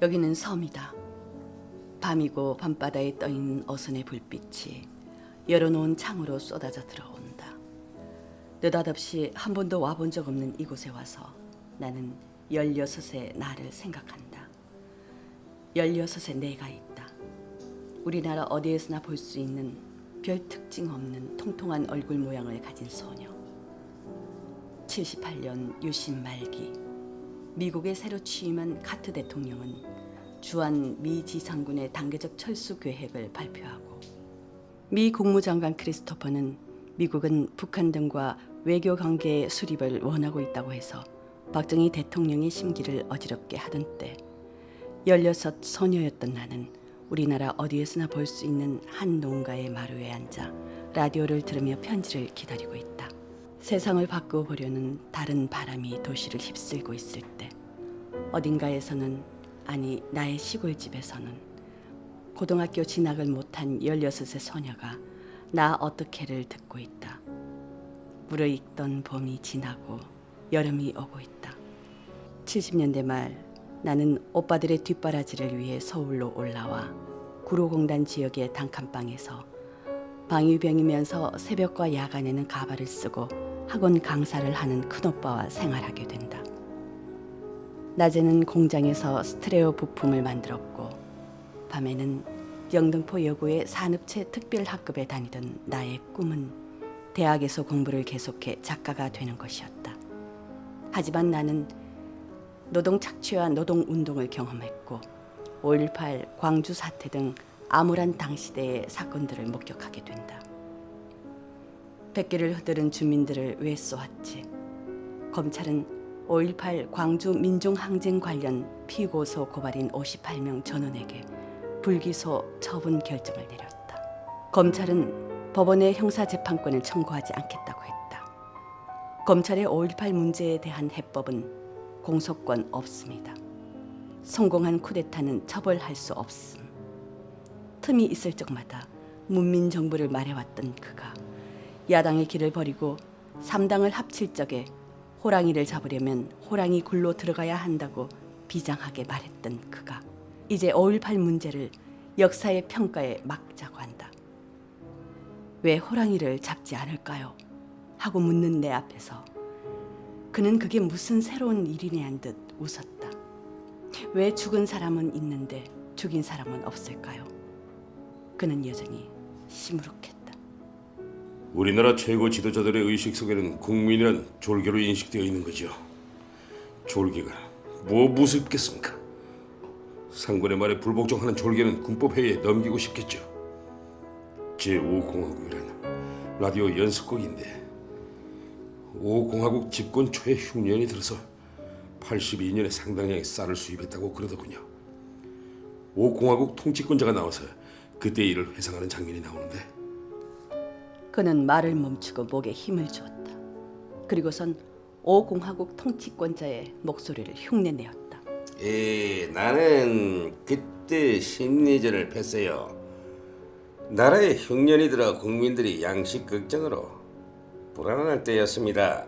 여기는 섬이다. 밤이고 밤바다에 떠있는 어선의 불빛이 열어놓은 창으로 쏟아져 들어온다. 느닷없이 한 번도 와본 적 없는 이곳에 와서 나는 16의 나를 생각한다. 16의 내가 있다. 우리나라 어디에서나 볼 수 있는 별 특징 없는 통통한 얼굴 모양을 가진 소녀. 78년 유신 말기 미국에 새로 취임한 카트 대통령은 주한 미 지상군의 단계적 철수 계획을 발표하고 미 국무장관 크리스토퍼는 미국은 북한 등과 외교 관계의 수립을 원하고 있다고 해서 박정희 대통령의 심기를 어지럽게 하던 때 16 소녀였던 나는 우리나라 어디에서나 볼 수 있는 한 농가의 마루에 앉아 라디오를 들으며 편지를 기다리고 있다. 세상을 바꾸어 보려는 다른 바람이 도시를 휩쓸고 있을 때 어딘가에서는, 아니 나의 시골집에서는 고등학교 진학을 못한 16의 소녀가 나 어떻게를 듣고 있다. 무르익던 봄이 지나고 여름이 오고 있다. 70년대 말 나는 오빠들의 뒷바라지를 위해 서울로 올라와 구로공단 지역의 단칸방에서 방위병이면서 새벽과 야간에는 가발을 쓰고 학원 강사를 하는 큰오빠와 생활하게 된다. 낮에는 공장에서 스테레오 부품을 만들었고 밤에는 영등포 여고의 산업체 특별학급에 다니던 나의 꿈은 대학에서 공부를 계속해 작가가 되는 것이었다. 하지만 나는 노동 착취와 노동 운동을 경험했고 5.18 광주 사태 등 암울한 당시대의 사건들을 목격하게 된다. 백기를 흐드른 주민들을 왜 쏘았지? 검찰은 5.18 광주 민중항쟁 관련 피고소 고발인 58명 전원에게 불기소 처분 결정을 내렸다. 검찰은 법원에 형사재판권을 청구하지 않겠다고 했다. 검찰의 5.18 문제에 대한 해법은 공소권 없습니다. 성공한 쿠데타는 처벌할 수 없음. 틈이 있을 적마다 문민정부를 말해왔던 그가 야당의 길을 버리고 3당을 합칠 적에 호랑이를 잡으려면 호랑이 굴로 들어가야 한다고 비장하게 말했던 그가 이제 5.18 문제를 역사의 평가에 맡자고 한다. 왜 호랑이를 잡지 않을까요? 하고 묻는 내 앞에서 그는 그게 무슨 새로운 일이냐 한 듯 웃었다. 왜 죽은 사람은 있는데 죽인 사람은 없을까요? 그는 여전히 시무룩했다. 우리나라 최고 지도자들의 의식 속에는 국민이란 졸개로 인식되어 있는 거죠. 졸개가 뭐 무섭겠습니까? 상권의 말에 불복종하는 졸개는 군법회의에 넘기고 싶겠죠. 제5공화국이란 라디오 연습곡인데 5공화국 집권 초에 흉년이 들어서 82년에 상당량의 쌀을 수입했다고 그러더군요. 5공화국 통치권자가 나와서 그때 일을 회상하는 장면이 나오는데 그는 말을 멈추고 목에 힘을 주었다. 그리고선 5공화국 통치권자의 목소리를 흉내내었다. 나는 그때 심리전을 폈어요. 나라에 흉년이 들어 국민들이 양식 걱정으로 불안할 때였습니다.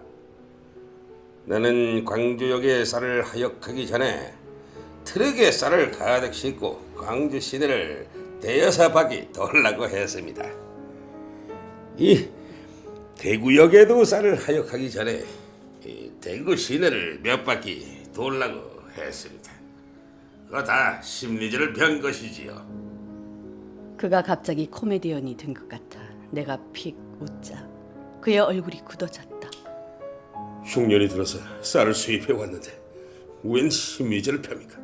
나는 광주역에 쌀을 하역하기 전에 트럭에 쌀을 가득 싣고 광주 시내를 대여섯 바퀴 돌라고 했습니다. 이 대구역에도 쌀을 하역하기 전에 이 대구 시내를 몇 바퀴 돌라고 했습니다. 그거 다 심리전을 편 것이지요. 그가 갑자기 코미디언이 된 것 같아 내가 픽 웃자 그의 얼굴이 굳어졌다. 흉년이 들어서 쌀을 수입해 왔는데 웬 심리전을 펴니까?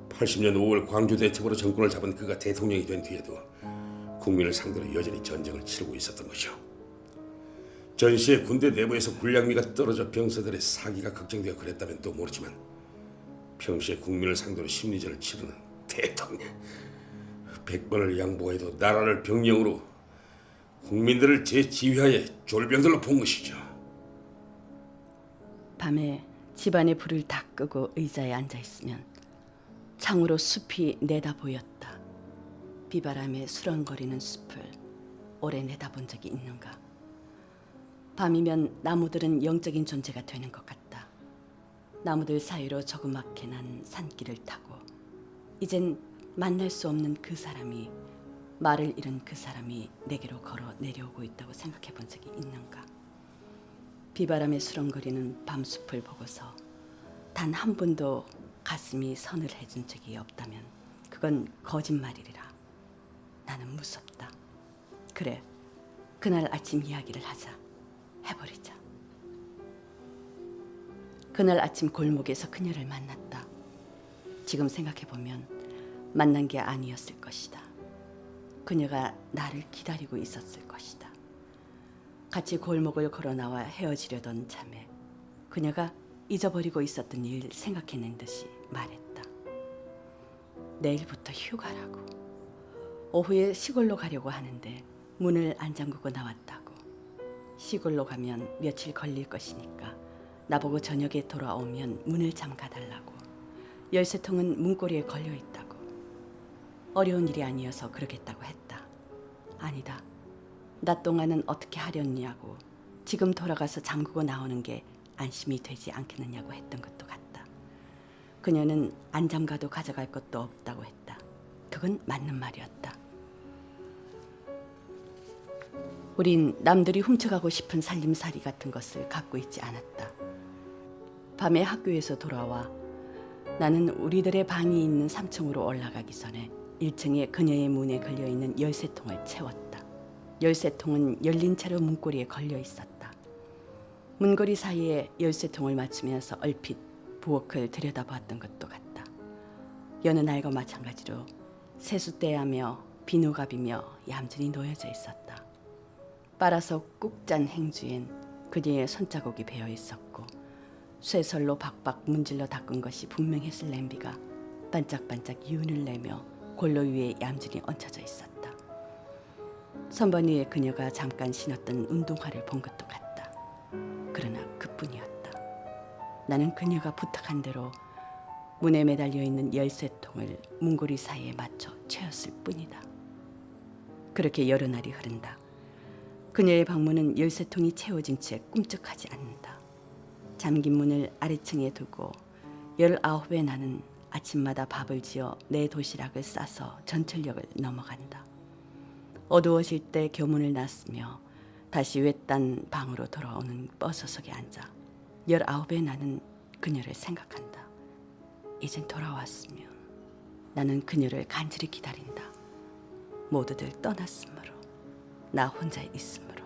80년 5월 광주 대첩으로 정권을 잡은 그가 대통령이 된 뒤에도 국민을 상대로 여전히 전쟁을 치르고 있었던 것이죠. 전시에 군대 내부에서 군량미가 떨어져 병사들의 사기가 걱정되어 그랬다면 또 모르지만 평시에 국민을 상대로 심리전을 치르는 대통령, 100번을 양보해도 나라를 병영으로 국민들을 제 지휘하에 졸병들로 본 것이죠. 밤에 집안의 불을 다 끄고 의자에 앉아있으면 창으로 숲이 내다 보였다. 비바람에 수렁거리는 숲을 오래 내다본 적이 있는가? 밤이면 나무들은 영적인 존재가 되는 것 같다. 나무들 사이로 조그맣게 난 산길을 타고 이젠 만날 수 없는 그 사람이, 말을 잃은 그 사람이 내게로 걸어 내려오고 있다고 생각해 본 적이 있는가? 비바람에 수렁거리는 밤숲을 보고서 단 한 번도 가슴이 선을 해준 적이 없다면 그건 거짓말이리라. 나는 무섭다. 그래, 그날 아침 이야기를 하자. 해버리자. 그날 아침 골목에서 그녀를 만났다. 지금 생각해보면 만난 게 아니었을 것이다. 그녀가 나를 기다리고 있었을 것이다. 같이 골목을 걸어 나와 헤어지려던 참에 그녀가 잊어버리고 있었던 일 생각해낸 듯이 말했다. 내일부터 휴가라고. 오후에 시골로 가려고 하는데 문을 안 잠그고 나왔다고. 시골로 가면 며칠 걸릴 것이니까 나보고 저녁에 돌아오면 문을 잠가달라고. 열쇠통은 문고리에 걸려 있다고. 어려운 일이 아니어서 그러겠다고 했다. 아니다. 낮 동안은 어떻게 하렸냐고. 지금 돌아가서 잠그고 나오는 게 안심이 되지 않겠느냐고 했던 것도 같다. 그녀는 안 잠가도 가져갈 것도 없다고 했다. 그건 맞는 말이었다. 우린 남들이 훔쳐가고 싶은 살림살이 같은 것을 갖고 있지 않았다. 밤에 학교에서 돌아와 나는 우리들의 방이 있는 3층으로 올라가기 전에 1층에 그녀의 문에 걸려있는 열쇠통을 채웠다. 열쇠통은 열린 채로 문고리에 걸려 있었다. 문고리 사이에 열쇠통을 맞추면서 얼핏 부엌을 들여다보았던 것도 같다. 여느 날과 마찬가지로 세숫대하며 비누갑이며 얌전히 놓여져 있었다. 빨아서 꾹 짠 행주엔 그녀의 손자국이 배어 있었고 쇠설로 박박 문질러 닦은 것이 분명했을 냄비가 반짝반짝 윤을 내며 골로 위에 얌전히 얹혀져 있었다. 선반 위에 그녀가 잠깐 신었던 운동화를 본 것도 같다. 그러나 그뿐이었다. 나는 그녀가 부탁한 대로 문에 매달려 있는 열쇠통을 문고리 사이에 맞춰 채웠을 뿐이다. 그렇게 여러 날이 흐른다. 그녀의 방문은 열쇠통이 채워진 채 꿈쩍하지 않는다. 잠긴 문을 아래층에 두고 19에 나는 아침마다 밥을 지어 내 도시락을 싸서 전철역을 넘어간다. 어두워질 때 교문을 놨으며 다시 외딴 방으로 돌아오는 버스석에 앉아 19에 나는 그녀를 생각한다. 이젠 돌아왔으면. 나는 그녀를 간절히 기다린다. 모두들 떠났으므로, 나 혼자 있으므로.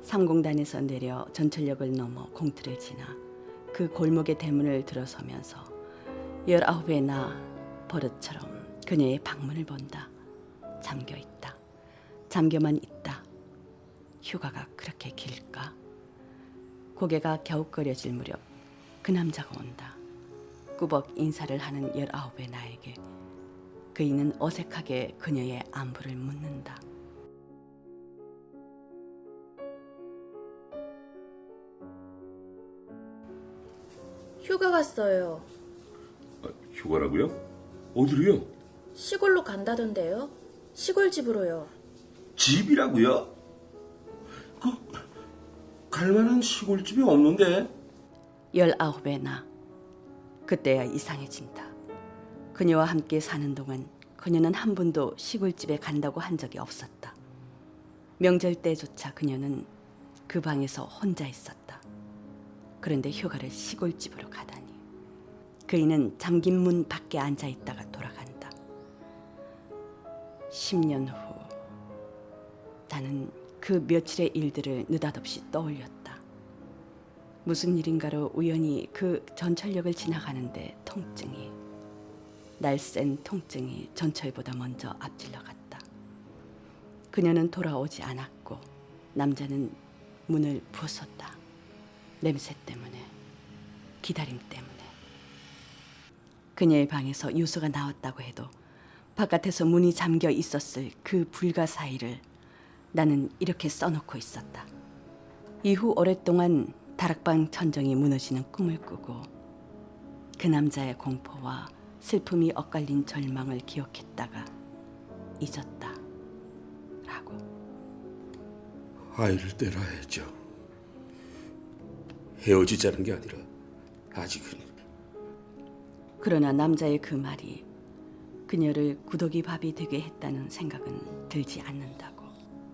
삼공단에서 내려 전철역을 넘어 공터를 지나 그 골목의 대문을 들어서면서 19의 나 버릇처럼 그녀의 방문을 본다. 잠겨있다. 잠겨만 있다. 휴가가 그렇게 길까? 고개가 갸웃거려질 무렵 그 남자가 온다. 꾸벅 인사를 하는 19의 나에게 그이는 어색하게 그녀의 안부를 묻는다. 휴가 갔어요. 휴가라고요? 어디로요? 시골로 간다던데요. 시골집으로요. 집이라고요? 갈 만한 시골집이 없는데. 19의 나. 그때야 이상해진다. 그녀와 함께 사는 동안 그녀는 한 번도 시골집에 간다고 한 적이 없었다. 명절 때조차 그녀는 그 방에서 혼자 있었다. 그런데 휴가를 시골집으로 가다니. 그이는 잠긴 문 밖에 앉아 있다가 돌아간다. 10년 후 나는 그 며칠의 일들을 느닷없이 떠올렸다. 무슨 일인가로 우연히 그 전철역을 지나가는데 날쌘 통증이 전철보다 먼저 앞질러 갔다. 그녀는 돌아오지 않았고 남자는 문을 부쉈다. 냄새 때문에, 기다림 때문에. 그녀의 방에서 유서가 나왔다고 해도 바깥에서 문이 잠겨 있었을 그 불가 사이를 나는 이렇게 써놓고 있었다. 이후 오랫동안 다락방 천정이 무너지는 꿈을 꾸고 그 남자의 공포와 슬픔이 엇갈린 절망을 기억했다가 잊었다. 라고. 아이를 떼라 했죠. 헤어지자는 게 아니라 아직은. 그러나 남자의 그 말이 그녀를 구더기 밥이 되게 했다는 생각은 들지 않는다고.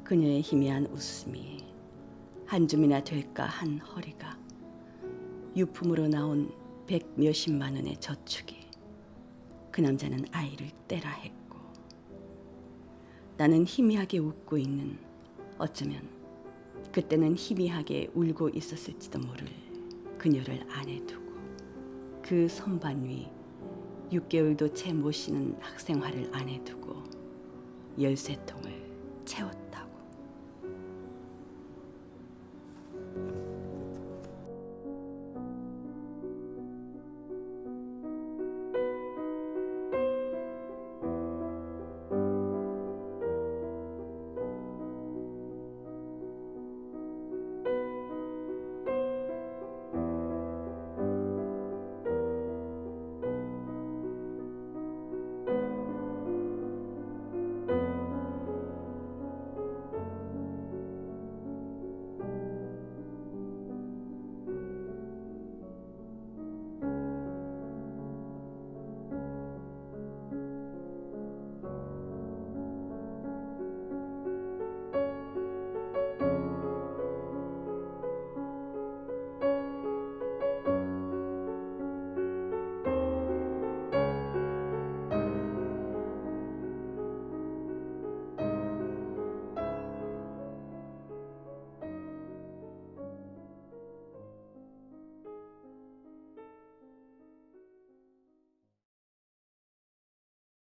그녀의 희미한 웃음이 한 줌이나 될까 한 허리가, 유품으로 나온 100몇십만 원의 저축이 그 남자는 아이를 떼라 했고, 나는 희미하게 웃고 있는, 어쩌면 그때는 희미하게 울고 있었을지도 모를 그녀를 안에 두고 그 선반 위 6개월도 채 못 쉬는 학생활을 안에 두고 13통을 채웠다.